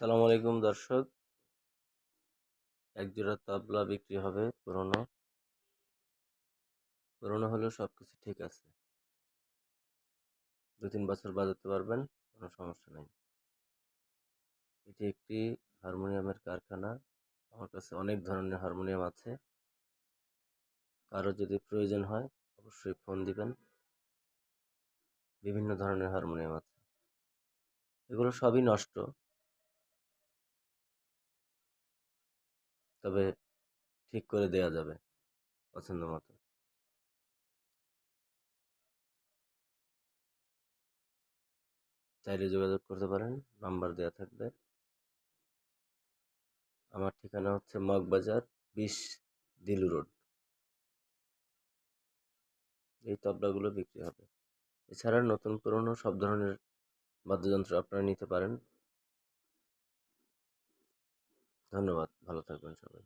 সালাম আলাইকুম দর্শক, একজোড়া তবলা বিক্রি হবে। পুরনো হলেও সবকিছু ঠিক আছে। 2-3 বছর বাজাতে পারবেন, কোনো সমস্যা নেই। এটি একটি হারমোনিয়ামের কারখানা। আমার কাছে অনেক ধরনের হারমোনিয়াম আছে। কারো যদি প্রয়োজন হয় অবশ্যই ফোন দিবেন। বিভিন্ন ধরনের হারমোনিয়াম আছে, এগুলো সবই নষ্ট, তবে ঠিক করে দেয়া যাবে পছন্দ মতো। চাইলে যোগাযোগ করতে পারেন, নাম্বার দেয়া থাকবে। আমার ঠিকানা হচ্ছে মগবাজার 20 দিলু রোড। এই তবলাগুলো বিক্রি হবে। এছাড়া নতুন পুরনো সব ধরনের বাদ্যযন্ত্র আপনারা নিতে পারেন। ধন্যবাদ, ভালো থাকবেন সবাই।